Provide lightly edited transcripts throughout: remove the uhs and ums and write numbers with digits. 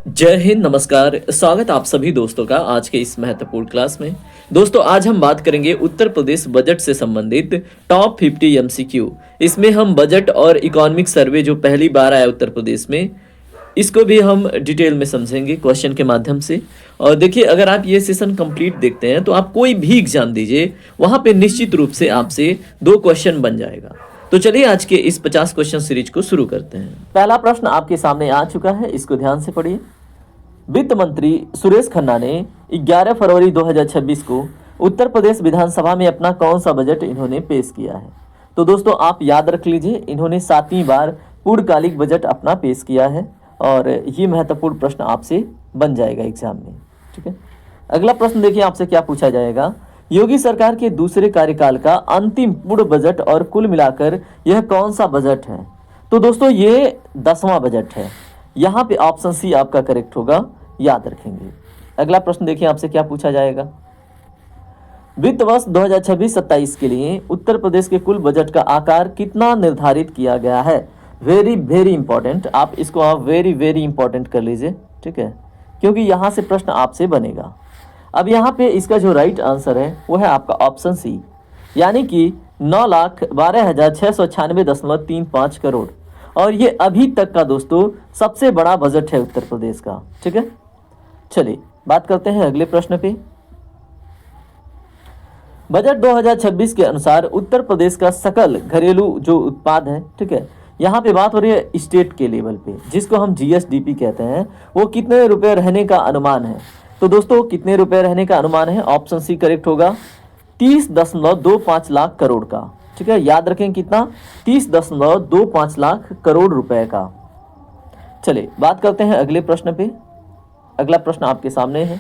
जय हिंद, नमस्कार। स्वागत आप सभी दोस्तों का आज के इस महत्वपूर्ण क्लास में। दोस्तों, आज हम बात करेंगे उत्तर प्रदेश बजट से संबंधित टॉप 50 एमसीक्यू। इसमें हम बजट और इकोनॉमिक सर्वे जो पहली बार आया उत्तर प्रदेश में, इसको भी हम डिटेल में समझेंगे क्वेश्चन के माध्यम से। और देखिए, अगर आप ये सेशन कंप्लीट देखते हैं तो आप कोई भी एग्जाम दीजिए, वहाँ पे निश्चित रूप से आपसे 2 क्वेश्चन बन जाएगा। तो चलिए आज के इस 50 क्वेश्चन सीरीज को शुरू करते हैं। पहला प्रश्न आपके सामने आ चुका है, इसको ध्यान से पढ़िए। वित्त मंत्री सुरेश खन्ना ने 11 फरवरी 2026 को उत्तर प्रदेश विधानसभा में अपना कौन सा बजट इन्होंने पेश किया है? तो दोस्तों, आप याद रख लीजिए, इन्होंने 7वीं बार पूर्णकालिक बजट अपना पेश किया है और ये महत्वपूर्ण प्रश्न आपसे बन जाएगा एग्जाम में। ठीक है, अगला प्रश्न देखिए आपसे क्या पूछा जाएगा। योगी सरकार के दूसरे कार्यकाल का अंतिम पूर्ण बजट और कुल मिलाकर यह कौन सा बजट है? तो दोस्तों, ये 10वां बजट है। यहाँ पे ऑप्शन सी आपका करेक्ट होगा, याद रखेंगे। अगला प्रश्न देखिए आपसे क्या पूछा जाएगा। वित्त वर्ष 2026-27 के लिए उत्तर प्रदेश के कुल बजट का आकार कितना निर्धारित किया गया है? वेरी वेरी इंपॉर्टेंट, आप इसको वेरी वेरी इंपॉर्टेंट कर लीजिए। ठीक है, क्योंकि यहाँ से प्रश्न आपसे बनेगा। अब यहाँ पे इसका जो राइट आंसर है वो है आपका ऑप्शन सी, यानी कि 9,12,696.35 करोड़। और ये अभी तक का दोस्तों सबसे बड़ा बजट है उत्तर प्रदेश का। ठीक है, चलिए बात करते हैं अगले प्रश्न पे। बजट 2026 के अनुसार उत्तर प्रदेश का सकल घरेलू जो उत्पाद है, ठीक है, यहाँ पे बात हो रही है स्टेट के लेवल पे, जिसको हम जीएसडीपी कहते हैं, वो कितने रुपए रहने का अनुमान है? तो दोस्तों, कितने रुपए रहने का अनुमान है? ऑप्शन सी करेक्ट होगा, 30.25 लाख करोड़ का। ठीक है, याद रखें कितना? 30.25 लाख करोड़ रुपए का। चलिए बात करते हैं अगले प्रश्न पे। अगला प्रश्न आपके सामने है।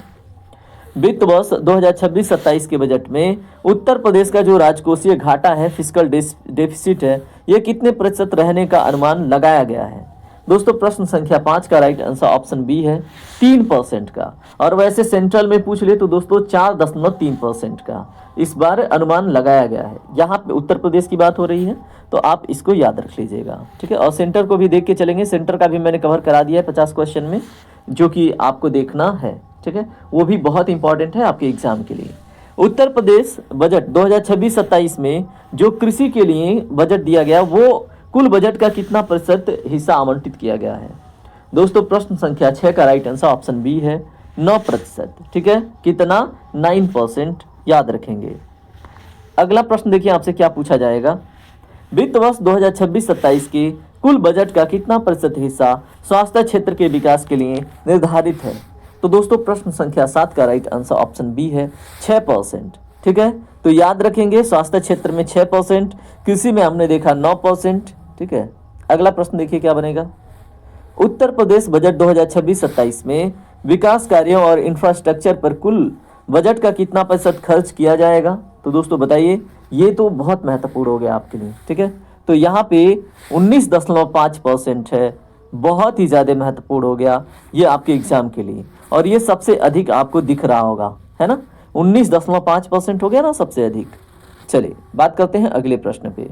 वित्त वर्ष 2026-27 के बजट में उत्तर प्रदेश का जो राजकोषीय घाटा है, फिस्कल डेफिसिट है, ये कितने प्रतिशत रहने का अनुमान लगाया गया है? दोस्तों, प्रश्न संख्या 5 का राइट आंसर ऑप्शन बी है, 3% का। और वैसे सेंट्रल में पूछ ले तो दोस्तों 4.3% का इस बार अनुमान लगाया गया है। यहाँ पे उत्तर प्रदेश की बात हो रही है, तो आप इसको याद रख लीजिएगा। ठीक है, और सेंटर को भी देख के चलेंगे। सेंटर का भी मैंने कवर करा दिया है 50 क्वेश्चन में, जो कि आपको देखना है। ठीक है, वो भी बहुत इंपॉर्टेंट है आपके एग्जाम के लिए। उत्तर प्रदेश बजट 2026-27 में जो कृषि के लिए बजट दिया गया, वो कुल बजट का कितना प्रतिशत हिस्सा आवंटित किया गया है? दोस्तों, प्रश्न संख्या 6 का राइट आंसर ऑप्शन बी है, 9%। ठीक है, कितना? 9%, याद रखेंगे। अगला प्रश्न देखिए आपसे क्या पूछा जाएगा। वित्त वर्ष 2026-27 के कुल बजट का कितना प्रतिशत हिस्सा स्वास्थ्य क्षेत्र के विकास के लिए निर्धारित है? तो दोस्तों, प्रश्न संख्या 7 का राइट आंसर ऑप्शन बी है, 6%। ठीक है, तो याद रखेंगे, स्वास्थ्य क्षेत्र में 6%, कृषि में हमने देखा 9%। ठीक है, अगला प्रश्न देखिए क्या बनेगा। उत्तर प्रदेश बजट 2026-27 में विकास कार्यों और इंफ्रास्ट्रक्चर पर कुल बजट का कितना प्रतिशत खर्च किया जाएगा? तो दोस्तों बताइए, ये तो बहुत महत्वपूर्ण हो गया आपके लिए। ठीक है, तो यहाँ पे 19.5% है, बहुत ही ज़्यादा महत्वपूर्ण हो गया ये आपके एग्जाम के लिए। और ये सबसे अधिक आपको दिख रहा होगा, है ना, 19.5% हो गया ना सबसे अधिक। चलिए बात करते हैं अगले प्रश्न पे।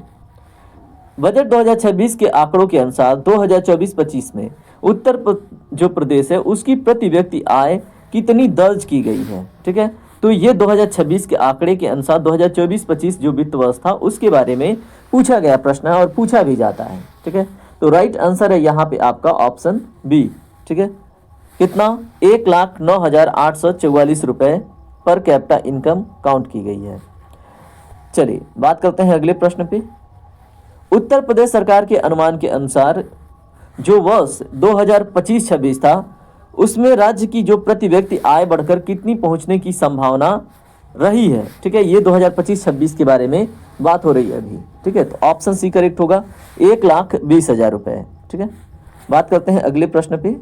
बजट 2026 के आंकड़ों के अनुसार 2024-25 में उत्तर जो प्रदेश है उसकी प्रति व्यक्ति आय कितनी दर्ज की गई है? ठीक है, तो ये 2026 के आंकड़े के अनुसार 2024-25 जो वित्त वर्ष था उसके बारे में पूछा गया प्रश्न है और पूछा भी जाता है। ठीक है, तो राइट आंसर है यहाँ पे आपका ऑप्शन बी। ठीक है, कितना? 1,09,844 रुपये पर कैपिटा इनकम काउंट की गई है। चलिए बात करते हैं अगले प्रश्न पे। उत्तर प्रदेश सरकार के अनुमान के अनुसार जो वर्ष 2025-26 था उसमें राज्य की जो प्रति व्यक्ति आय बढ़कर कितनी पहुंचने की संभावना रही है? ठीक है, ये 2025-26 के बारे में बात हो रही है अभी। ठीक है, तो ऑप्शन सी करेक्ट होगा, 1,20,000 रुपये। ठीक है, बात करते हैं अगले प्रश्न पे।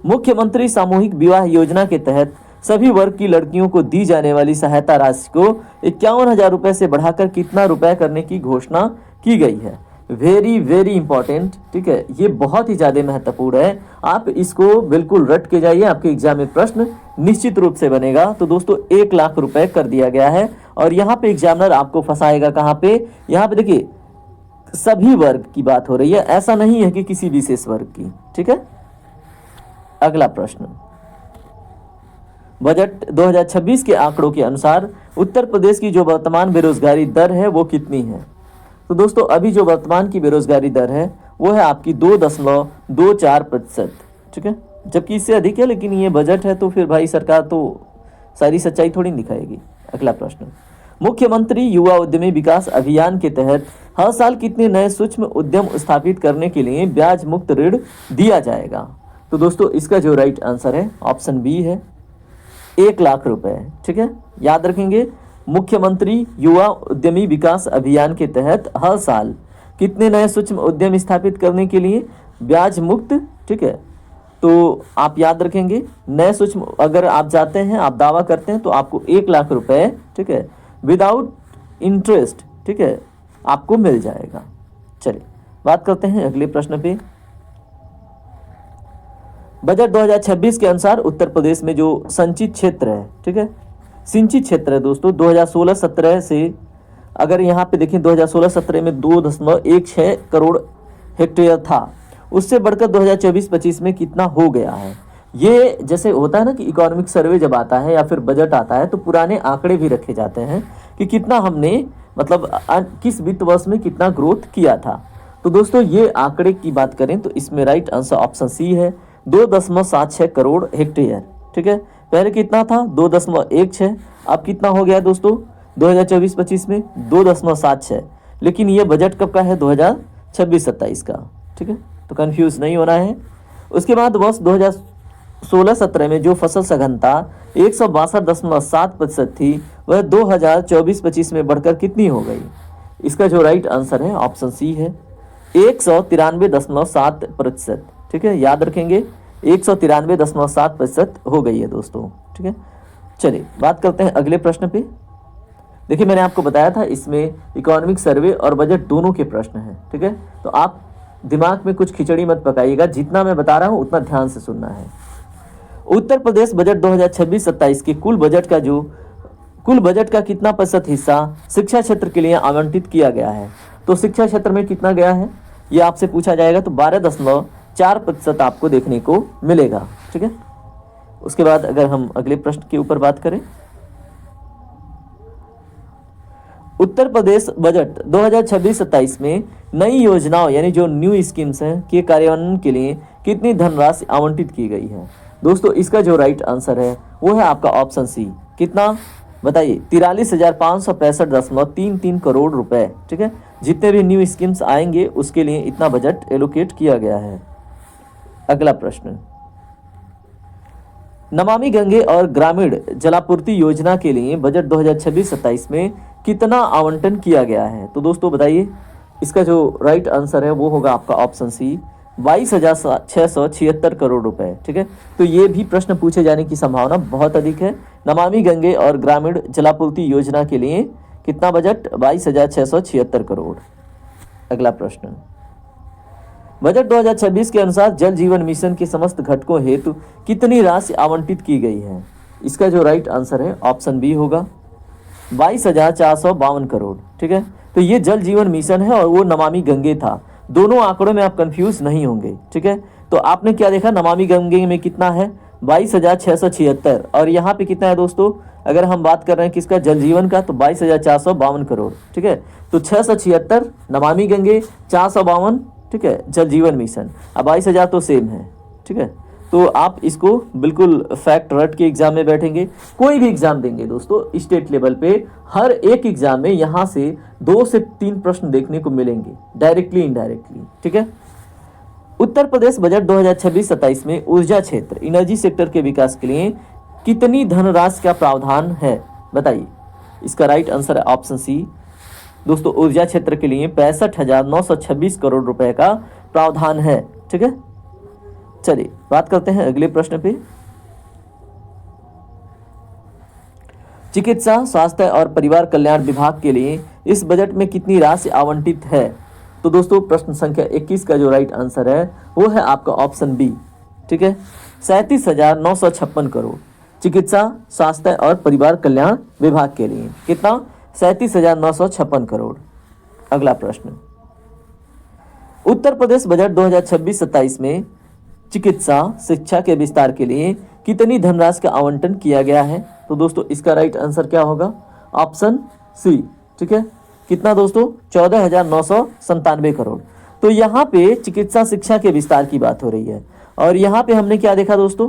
मुख्यमंत्री सामूहिक विवाह योजना के तहत सभी वर्ग की लड़कियों को दी जाने वाली सहायता राशि को 51,000 रुपये से बढ़ाकर कितना रुपए करने की घोषणा की गई है? Very very important. ठीक है, ये बहुत ही ज़्यादा महत्वपूर्ण है, आप इसको बिल्कुल रट के जाइए, आपके एग्जाम में प्रश्न निश्चित रूप से बनेगा। तो दोस्तों 1 लाख रुपए कर दिया गया है। और यहाँ पे एग्जामिनर आपको फंसाएगा कहाँ पे? यहाँ पे देखिए, सभी वर्ग की बात हो रही है, ऐसा नहीं है कि किसी विशेष वर्ग की। ठीक है, अगला प्रश्न, बजट 2026 के आंकड़ों के अनुसार उत्तर प्रदेश की जो वर्तमान बेरोजगारी दर है वो कितनी है? तो दोस्तों अभी जो वर्तमान की बेरोजगारी दर है वो है आपकी 2.24%, ठीक है, जबकि इससे अधिक है, लेकिन ये बजट है तो फिर भाई सरकार तो सारी सच्चाई थोड़ी दिखाएगी। अगला प्रश्न, मुख्यमंत्री युवा उद्यमी विकास अभियान के तहत हर साल कितने नए सूक्ष्म उद्यम स्थापित करने के लिए ब्याज मुक्त ऋण दिया जाएगा? तो दोस्तों इसका जो राइट आंसर है ऑप्शन बी है, 1 लाख रुपए, ठीक है। याद रखेंगे, मुख्यमंत्री युवा उद्यमी विकास अभियान के तहत हर साल कितने नए सूक्ष्म उद्यम स्थापित करने के लिए ब्याज मुक्त, ठीक है। तो आप याद रखेंगे, नए सूक्ष्म अगर आप जाते हैं, आप दावा करते हैं तो आपको 1 लाख रुपए, ठीक है, विदाउट इंटरेस्ट, ठीक है, आपको मिल जाएगा। चलिए बात करते हैं अगले प्रश्न पे। बजट 2026 के अनुसार उत्तर प्रदेश में जो संचित क्षेत्र है, ठीक है, सिंचित क्षेत्र है दोस्तों, 2016-17 से अगर यहाँ पे देखें 2016-17 में 2.16 करोड़ हेक्टेयर था, उससे बढ़कर 2024-25 में कितना हो गया है? ये जैसे होता है ना कि इकोनॉमिक सर्वे जब आता है या फिर बजट आता है तो पुराने आंकड़े भी रखे जाते हैं कि कितना हमने मतलब किस वित्त वर्ष में कितना ग्रोथ किया था। तो दोस्तों ये आंकड़े की बात करें तो इसमें राइट आंसर ऑप्शन सी है, 2.76 करोड़ हेक्टेयर, ठीक है। पहले कितना था? 2.16, अब कितना हो गया दोस्तों 2024-25 में? 2.76, लेकिन ये बजट कब का है? 2026-27 का, ठीक है, तो कंफ्यूज नहीं होना है। उसके बाद वर्ष 2016-17 में जो फसल सघनता 162.7% थी वह 2024-25 में बढ़कर कितनी हो गई? इसका जो राइट आंसर है ऑप्शन सी है, 193.7%, ठीक है। याद रखेंगे 193.7% हो गई है दोस्तों, ठीक है। चलिए बात करते हैं अगले प्रश्न पे। देखिए मैंने आपको बताया था इसमें इकोनॉमिक सर्वे और बजट दोनों के प्रश्न हैं, ठीक है, तो आप दिमाग में कुछ खिचड़ी मत पकाइएगा, जितना मैं बता रहा हूं उतना ध्यान से सुनना है। उत्तर प्रदेश बजट 2026-27 के कुल बजट का कितना प्रतिशत हिस्सा शिक्षा क्षेत्र के लिए आवंटित किया गया है? तो शिक्षा क्षेत्र में कितना गया है ये आपसे पूछा जाएगा, तो 12.4% आपको देखने को मिलेगा, ठीक है। उसके बाद अगर हम अगले प्रश्न के ऊपर बात करें, उत्तर प्रदेश बजट 2026-27 में नई योजनाओं यानी जो न्यू स्कीम्स हैं के कार्यान्वयन के लिए कितनी धनराशि आवंटित की गई है? दोस्तों इसका जो राइट आंसर है वो है आपका ऑप्शन सी, कितना बताइए? 43,565.33 करोड़ रुपए, ठीक है। जितने भी न्यू स्कीम्स आएंगे उसके लिए इतना बजट एलोकेट किया गया है। अगला प्रश्न, नमामि गंगे और ग्रामीण जलापूर्ति योजना के लिए बजट 2026-27 में कितना आवंटन किया गया है? तो दोस्तों बताइए, इसका जो राइट आंसर है वो होगा आपका ऑप्शन सी, 22,676 करोड़ रुपए, ठीक है। तो ये भी प्रश्न पूछे जाने की संभावना बहुत अधिक है। नमामि गंगे और ग्रामीण जलापूर्ति योजना के लिए कितना बजट? 22,676 करोड़। अगला प्रश्न, बजट 2026 के अनुसार जल जीवन मिशन के समस्त घटकों हेतु कितनी राशि आवंटित की गई है? इसका जो राइट आंसर है ऑप्शन बी होगा, 22,452 करोड़, ठीक है। तो ये जल जीवन मिशन है और वो नमामि गंगे था, दोनों आंकड़ों में आप कंफ्यूज नहीं होंगे, ठीक है। तो आपने क्या देखा, नमामि गंगे में कितना है? 22,676, और यहाँ पे कितना है दोस्तों? अगर हम बात कर रहे हैं किसका? जल जीवन का, तो 22,452 करोड़, ठीक है। तो 676 नमामि गंगे, 452, ठीक है, जल जीवन मिशन, अब 22,000 तो सेम है, ठीक है। तो आप इसको बिल्कुल फैक्ट रट के एग्जाम में बैठेंगे, कोई भी एग्जाम देंगे दोस्तों स्टेट लेवल पे, हर एक एग्जाम में यहाँ से 2 से 3 प्रश्न देखने को मिलेंगे, डायरेक्टली इनडायरेक्टली, ठीक है। उत्तर प्रदेश बजट 2026-27 में ऊर्जा क्षेत्र एनर्जी सेक्टर के विकास के लिए कितनी धनराशि का प्रावधान है? बताइए। इसका राइट आंसर है ऑप्शन सी, दोस्तों ऊर्जा क्षेत्र के लिए 65,926 करोड़ रुपए का प्रावधान है, ठीक है। चलिए बात करते हैं अगले प्रश्न पे। चिकित्सा, स्वास्थ्य और परिवार कल्याण विभाग के लिए इस बजट में कितनी राशि आवंटित है? तो दोस्तों प्रश्न संख्या 21 का जो राइट आंसर है वो है आपका ऑप्शन बी, ठीक है, 37,956 करोड़। चिकित्सा, स्वास्थ्य और परिवार कल्याण विभाग के लिए कितना? 37,956 करोड़। अगला प्रश्न, उत्तर प्रदेश बजट 2026-27 में चिकित्सा शिक्षा के विस्तार के लिए कितनी धनराशि का आवंटन किया गया है? तो दोस्तों इसका राइट आंसर क्या होगा? Option C. ठीक है, कितना दोस्तों? 14,997 करोड़। तो यहाँ पे चिकित्सा शिक्षा के विस्तार की बात हो रही है। और यहाँ पे हमने क्या देखा दोस्तों?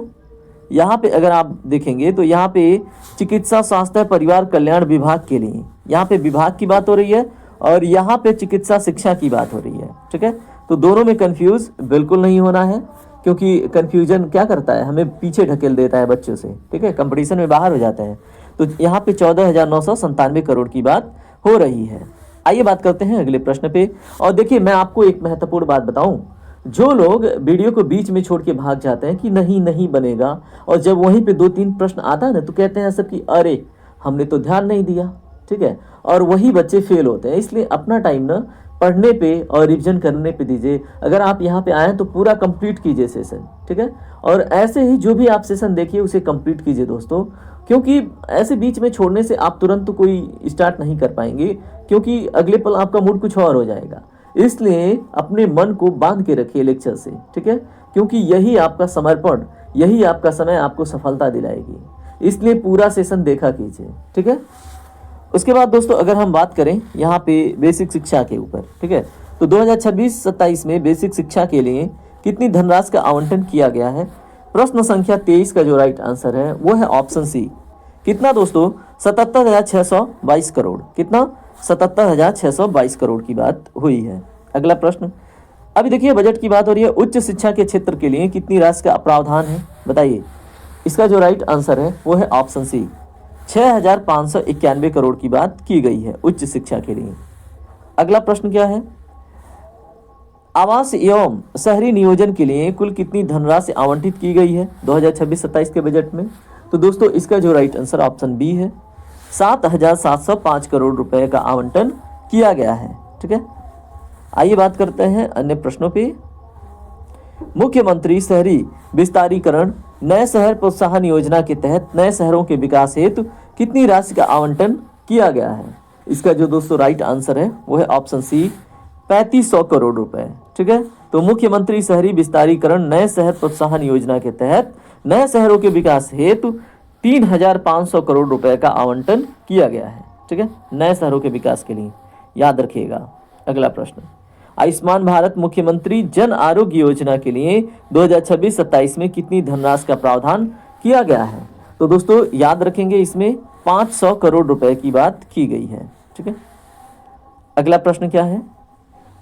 यहाँ पे अगर आप देखेंगे तो यहाँ पे चिकित्सा स्वास्थ्य परिवार कल्याण विभाग के लिए यहाँ पे विभाग की बात हो रही है और यहाँ पे चिकित्सा शिक्षा की बात हो रही है। ठीक है, तो दोनों में कंफ्यूज बिल्कुल नहीं होना है, क्योंकि कंफ्यूजन क्या करता है? हमें पीछे ढकेल देता है बच्चों से। ठीक है, कंपटीशन में बाहर हो जाते हैं। तो यहाँ पे 14,997 करोड़ की बात हो रही है। आइए बात करते हैं अगले प्रश्न पे। और देखिए, मैं आपको एक महत्वपूर्ण बात बताऊं, जो लोग वीडियो को बीच में छोड़ के भाग जाते हैं कि नहीं बनेगा, और जब वहीं पे 2-3 प्रश्न आता है ना तो कहते हैं सब कि अरे हमने तो ध्यान नहीं दिया। ठीक है, और वही बच्चे फेल होते हैं। इसलिए अपना टाइम ना पढ़ने पे और रिवीजन करने पे दीजिए। अगर आप यहाँ पे आए तो पूरा कंप्लीट कीजिए सेशन। ठीक है, और ऐसे ही जो भी आप सेशन देखिए उसे कंप्लीट कीजिए दोस्तों, क्योंकि ऐसे बीच में छोड़ने से आप तुरंत तो कोई स्टार्ट नहीं कर पाएंगे, क्योंकि अगले पल आपका मूड कुछ और हो जाएगा। इसलिए अपने मन को बांध के रखिए लेक्चर से। ठीक है, क्योंकि यही आपका समर्पण, यही आपका समय आपको सफलता दिलाएगी। इसलिए पूरा सेशन देखा कीजिए। ठीक है, उसके बाद दोस्तों अगर हम बात करें यहाँ पे बेसिक शिक्षा के ऊपर, ठीक है, तो 2026-27 में बेसिक शिक्षा के लिए कितनी धनराशि का आवंटन किया गया है? प्रश्न संख्या 23 का जो राइट आंसर है वो है ऑप्शन सी। कितना दोस्तों? 77,622 करोड़। कितना? 77,622 करोड़ की बात हुई है। अगला प्रश्न, अभी देखिए बजट की बात हो रही है। उच्च शिक्षा के क्षेत्र के लिए कितनी राशि का प्रावधान है? बताइए। इसका जो राइट आंसर है वो है ऑप्शन सी। 6,591 करोड़ की बात की गई है उच्च शिक्षा के लिए। अगला प्रश्न क्या है? आवास एवं शहरी नियोजन के लिए कुल कितनी धनराशि आवंटित की गई है 2026-27 के बजट में? तो दोस्तों इसका जो राइट आंसर ऑप्शन बी है। 7,705 करोड़ रुपए का आवंटन किया गया है। ठीक है, आइए बात करते हैं अन्य प्रश्नों पे। मुख्यमंत्री शहरी विस्तारीकरण नए शहर प्रोत्साहन योजना के तहत नए शहरों के विकास हेतु कितनी राशि का आवंटन किया गया है? इसका जो दोस्तों राइट आंसर है वो है ऑप्शन सी, 3,500 करोड़ रुपए। ठीक है, तो मुख्यमंत्री शहरी विस्तारीकरण नए शहर प्रोत्साहन योजना के तहत नए शहरों के विकास हेतु 3,500 करोड़ रुपए का आवंटन किया गया है। ठीक है, नए शहरों के विकास के लिए, याद रखिएगा। अगला प्रश्न, आयुष्मान भारत मुख्यमंत्री जन आरोग्य योजना के लिए 2026-27 में कितनी धनराशि का प्रावधान किया गया है? तो दोस्तों याद रखेंगे, इसमें 500 करोड़ रुपए की बात की गई है। ठीक है, अगला प्रश्न क्या है?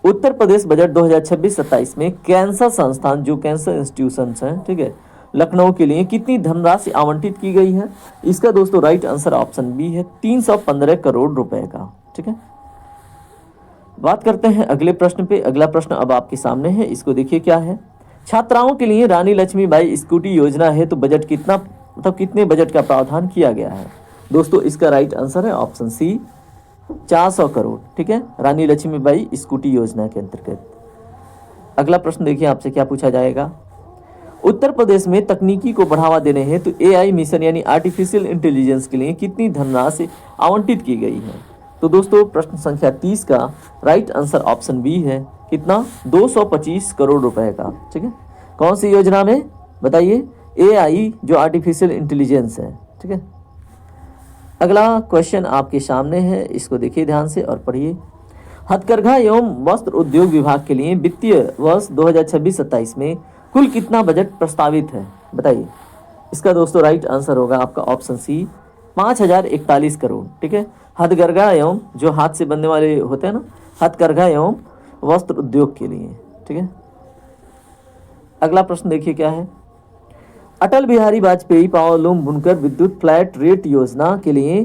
उत्तर प्रदेश बजट 2026-27 में कैंसर संस्थान, जो कैंसर इंस्टीट्यूशंस हैं, ठीक है, लखनऊ के लिए कितनी धनराशि आवंटित की गई है? इसका दोस्तों राइट आंसर ऑप्शन बी है, 315 करोड़ रुपए का। ठीक है, बात करते हैं अगले प्रश्न पे। अगला प्रश्न अब आपके सामने है, इसको देखिए क्या है। छात्राओं के लिए रानी लक्ष्मीबाई स्कूटी योजना है तो बजट कितना, मतलब कितने बजट का प्रावधान किया गया है? दोस्तों इसका राइट आंसर है ऑप्शन सी, 400 करोड़। ठीक है, रानी लक्ष्मीबाई स्कूटी योजना के अंतर्गत। अगला प्रश्न देखिए आपसे क्या पूछा जाएगा। उत्तर प्रदेश में तकनीकी को बढ़ावा देने हेतु AI मिशन यानी आर्टिफिशियल इंटेलिजेंस के लिए कितनी धनराशि आवंटित की गई है? तो दोस्तों प्रश्न संख्या 30 का राइट आंसर ऑप्शन बी है। कितना? 225 करोड़ रुपए का। ठीक है, कौन सी योजना में? बताइए। AI जो आर्टिफिशियल इंटेलिजेंस है। ठीक है, अगला क्वेश्चन आपके सामने है, इसको देखिए ध्यान से और पढ़िए। हथकरघा एवं वस्त्र उद्योग विभाग के लिए वित्तीय वर्ष 2026-27 में कुल कितना बजट प्रस्तावित है? बताइए। इसका दोस्तों राइट आंसर होगा आपका ऑप्शन सी, 5,041 करोड़। ठीक है, हथकरघा एवं जो हाथ से बनने वाले होते हैं ना, हथकरघा एवं वस्त्र उद्योग के लिए। ठीक है, अगला प्रश्न देखिए क्या है। अटल बिहारी वाजपेयी पावरलूम बुनकर विद्युत फ्लैट रेट योजना के लिए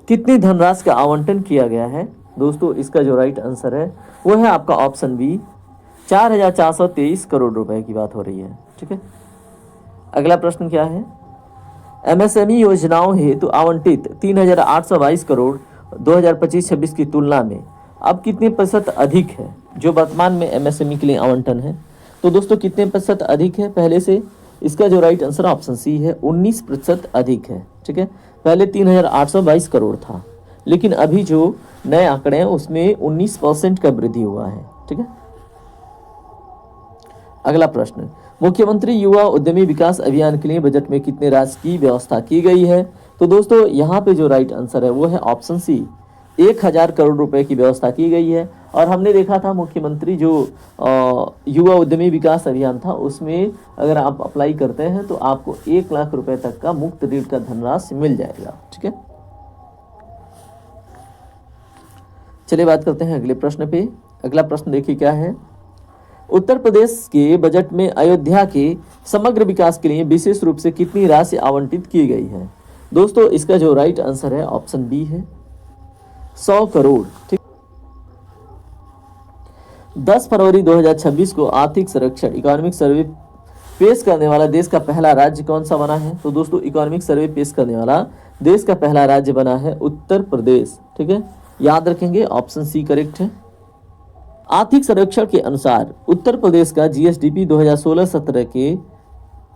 कितनी धनराशि का आवंटन किया गया है? दोस्तों इसका जो राइट आंसर है वो है आपका ऑप्शन बी, 4,423 करोड़ रुपए की बात हो रही है। ठीक है, अगला प्रश्न क्या है। MSME योजनाओं हेतु आवंटित 3,822 करोड़ 2025-26 की तुलना में अब कितने प्रतिशत अधिक है जो वर्तमान में MSME के लिए आवंटन है? तो दोस्तों कितने प्रतिशत अधिक है पहले से? इसका जो राइट आंसर ऑप्शन सी है, 19% अधिक है। ठीक है, पहले 3,822 करोड़ था, लेकिन अभी जो नए आंकड़े हैं उसमें 19% का वृद्धि हुआ है। ठीक है, अगला प्रश्न, मुख्यमंत्री युवा उद्यमी विकास अभियान के लिए बजट में कितने राशि की व्यवस्था की गई है? तो दोस्तों यहाँ पे जो राइट आंसर है वो है ऑप्शन सी, 1000 करोड़ रुपए की व्यवस्था की गई है। और हमने देखा था मुख्यमंत्री जो युवा उद्यमी विकास अभियान था, उसमें अगर आप अप्लाई करते हैं तो आपको 1 लाख रुपए तक का मुफ्त ऋण का धनराशि मिल जाएगा। ठीक है, चलिए बात करते हैं अगले प्रश्न पे। अगला प्रश्न देखिए क्या है। उत्तर प्रदेश के बजट में अयोध्या के समग्र विकास के लिए विशेष रूप से कितनी राशि आवंटित की गई है? दोस्तों इसका जो राइट आंसर है ऑप्शन बी है, 100 करोड़। ठीक, 10 फरवरी 2026 को आर्थिक सर्वेक्षण इकोनॉमिक सर्वे पेश करने वाला देश का पहला राज्य कौन सा बना है? तो दोस्तों इकोनॉमिक सर्वे पेश करने वाला देश का पहला राज्य बना है उत्तर प्रदेश। ठीक है, याद रखेंगे ऑप्शन सी करेक्ट है। आर्थिक सर्वेक्षण के अनुसार उत्तर प्रदेश का जीएसडीपी 2016-17 के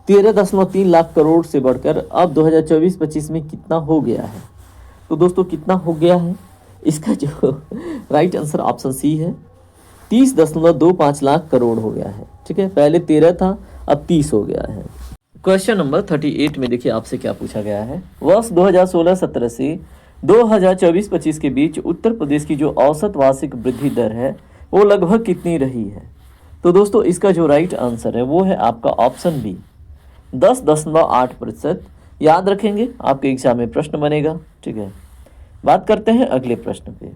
13.3 लाख करोड़ से बढ़कर अब 2024-25 में कितना हो गया है? तो दोस्तों कितना हो गया है? इसका जो राइट आंसर ऑप्शन सी है, 30.25 लाख करोड़ हो गया है। ठीक है, पहले 13 था, अब 30 हो गया है। क्वेश्चन नंबर 38 में देखिए आपसे क्या पूछा गया है। वर्ष 2016-17 से 2024-25 के बीच उत्तर प्रदेश की जो औसत वार्षिक वृद्धि दर है वो लगभग कितनी रही है? तो दोस्तों इसका जो राइट आंसर है वो है आपका ऑप्शन बी, 10.8%। याद रखेंगे, आपके एग्जाम में प्रश्न बनेगा। ठीक है, बात करते हैं अगले प्रश्न पे।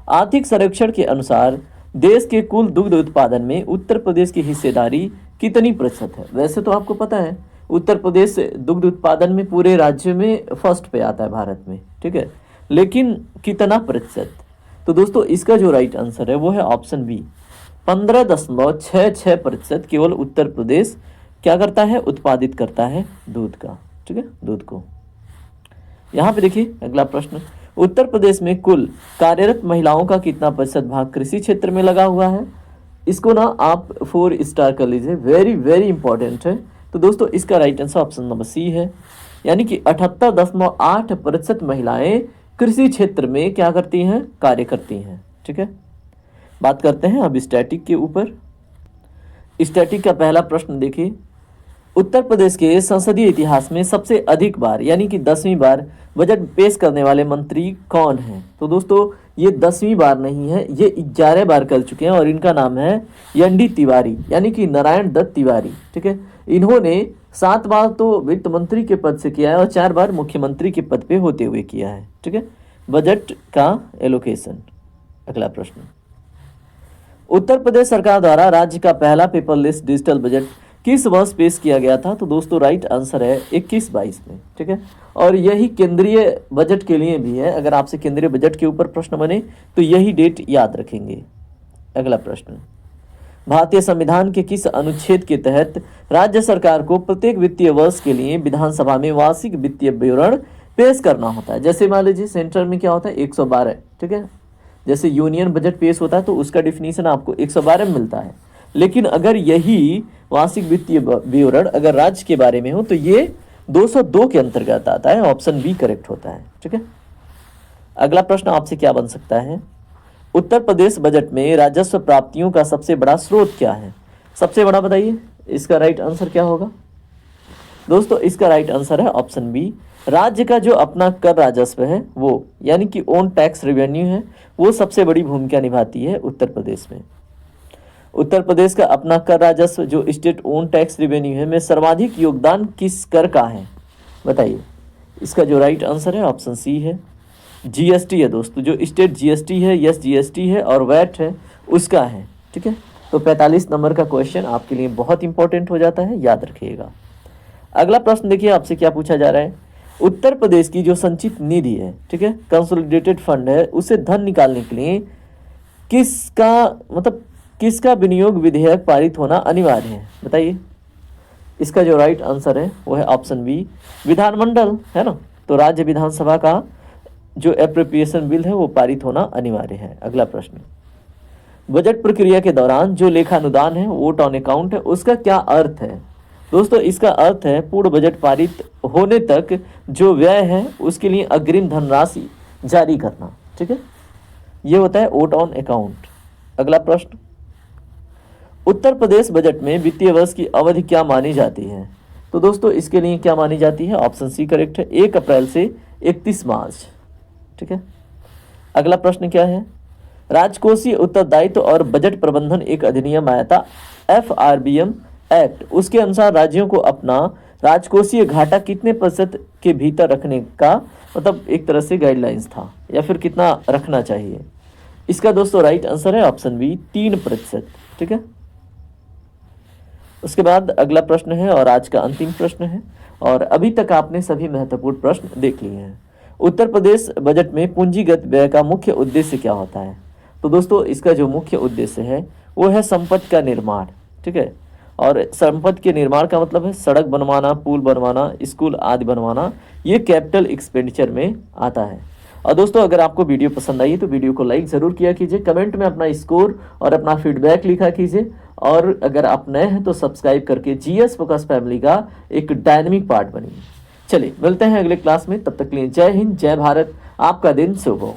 आर्थिक सर्वेक्षण के अनुसार देश के कुल दुग्ध उत्पादन में उत्तर प्रदेश की हिस्सेदारी कितनी प्रतिशत है? वैसे तो आपको पता है उत्तर प्रदेश दुग्ध उत्पादन में पूरे राज्य में फर्स्ट पे आता है भारत में। ठीक है, लेकिन कितना प्रतिशत? तो दोस्तों इसका जो राइट आंसर है वो है ऑप्शन बी, 15.66% केवल उत्तर प्रदेश क्या करता है, उत्पादित करता है दूध का। ठीक है, दूध को। यहाँ पे देखिए अगला प्रश्न, उत्तर प्रदेश में कुल कार्यरत महिलाओं का कितना प्रतिशत भाग कृषि क्षेत्र में लगा हुआ है? इसको ना आप 4 स्टार कर लीजिए, वेरी वेरी इंपॉर्टेंट है। तो दोस्तों इसका right answer option number C है, यानी कि 78.8% महिलाएं कृषि क्षेत्र में क्या करती हैं, कार्य करती हैं। ठीक है, बात करते हैं अब स्टैटिक के ऊपर। स्टैटिक का पहला प्रश्न देखिए, उत्तर प्रदेश के संसदीय इतिहास में सबसे अधिक बार यानी कि 10वीं बार बजट पेश करने वाले मंत्री कौन हैं? तो दोस्तों ये 10वीं बार नहीं है, ये 11 बार कर चुके हैं और इनका नाम है एन डी तिवारी, यानी कि नारायण दत्त तिवारी। ठीक है, इन्होंने 7 बार तो वित्त मंत्री के पद से किया है और 4 बार मुख्यमंत्री के पद पे होते हुए किया है। ठीक है, बजट का एलोकेशन। अगला प्रश्न, उत्तर प्रदेश सरकार द्वारा राज्य का पहला पेपरलेस डिजिटल बजट किस वर्ष पेश किया गया था? तो दोस्तों राइट आंसर है 21-22 में। ठीक है, और यही केंद्रीय बजट के लिए भी है। अगर आपसे केंद्रीय बजट के ऊपर प्रश्न बने तो यही डेट याद रखेंगे। अगला प्रश्न, भारतीय संविधान के किस अनुच्छेद के तहत राज्य सरकार को प्रत्येक वित्तीय वर्ष के लिए विधानसभा में वार्षिक वित्तीय विवरण पेश करना होता है? जैसे मान लीजिए सेंट्रल में क्या होता है, 112। ठीक है, जैसे यूनियन बजट पेश होता है तो उसका डिफिनीशन आपको 112 में मिलता है, लेकिन अगर यही वार्षिक वित्तीय विवरण अगर राज्य के बारे में हो तो ये 202 के अंतर्गत आता है। ऑप्शन बी करेक्ट होता है। ठीक है, अगला प्रश्न आपसे क्या बन सकता है, उत्तर प्रदेश बजट में राजस्व प्राप्तियों का सबसे बड़ा स्रोत क्या है? सबसे बड़ा बताइए, इसका राइट आंसर क्या होगा? दोस्तों इसका राइट आंसर है ऑप्शन बी, राज्य का जो अपना कर राजस्व है वो, यानी कि ओन टैक्स रेवेन्यू है, वो सबसे बड़ी भूमिका निभाती है उत्तर प्रदेश में। उत्तर प्रदेश का अपना कर राजस्व जो स्टेट ओन टैक्स रेवेन्यू है में सर्वाधिक योगदान किस कर का है बताइए? इसका जो राइट आंसर है ऑप्शन सी है, जीएसटी है दोस्तों। जो स्टेट जीएसटी है, यस जीएसटी है और वैट है उसका है। ठीक है, तो 45 नंबर का क्वेश्चन आपके लिए बहुत इंपॉर्टेंट हो जाता है, याद रखिएगा। अगला प्रश्न देखिए आपसे क्या पूछा जा रहा है, उत्तर प्रदेश की जो संचित निधि है, ठीक है, कंसोलिडेटेड फंड है, उसे धन निकालने के लिए किसका विनियोग विधेयक पारित होना अनिवार्य है बताइए? इसका जो राइट आंसर है वो है ऑप्शन बी, विधानमंडल है ना। तो राज्य विधानसभा का जो एप्रोप्रिएशन बिल है वो पारित होना अनिवार्य है। अगला प्रश्न, बजट प्रक्रिया के दौरान जो लेखानुदान है, वोट ऑन अकाउंट है, उसका क्या अर्थ है? दोस्तों इसका अर्थ है पूर्ण बजट पारित होने तक जो व्यय है उसके लिए अग्रिम धनराशि जारी करना। ठीक है, ये होता है वोट ऑन अकाउंट। अगला प्रश्न, उत्तर प्रदेश बजट में वित्तीय वर्ष की अवधि क्या मानी जाती है? तो दोस्तों इसके लिए क्या मानी जाती है? ऑप्शन सी करेक्ट है, 1 अप्रैल से 31 मार्च। ठीक है, अगला प्रश्न क्या है? राजकोषीय उत्तरदायित्व और बजट प्रबंधन एक अधिनियम आया था, FRBM एक्ट। उसके अनुसार राज्यों को अपना राजकोषीय घाटा कितने प्रतिशत के भीतर रखने का मतलब एक तरह से गाइडलाइंस था, या फिर कितना रखना चाहिए? इसका दोस्तों राइट आंसर है ऑप्शन बी, 3%। ठीक है, उसके बाद अगला प्रश्न है और आज का अंतिम प्रश्न है, और अभी तक आपने सभी महत्वपूर्ण प्रश्न देख लिए हैं। उत्तर प्रदेश बजट में पूंजीगत व्यय का मुख्य उद्देश्य क्या होता है? तो दोस्तों इसका जो मुख्य उद्देश्य है वो है संपत्ति का निर्माण। ठीक है, और संपत्ति के निर्माण का मतलब है सड़क बनवाना, पुल बनवाना, स्कूल आदि बनवाना, ये कैपिटल एक्सपेंडिचर में आता है। और दोस्तों अगर आपको वीडियो पसंद आई तो वीडियो को लाइक ज़रूर किया कीजिए, कमेंट में अपना स्कोर और अपना फीडबैक लिखा कीजिए, और अगर आप नए हैं तो सब्सक्राइब करके GS फोकस फैमिली का एक डायनेमिक पार्ट बनिए। चलिए मिलते हैं अगले क्लास में, तब तक के लिए जय हिंद, जय भारत, आपका दिन शुभ हो।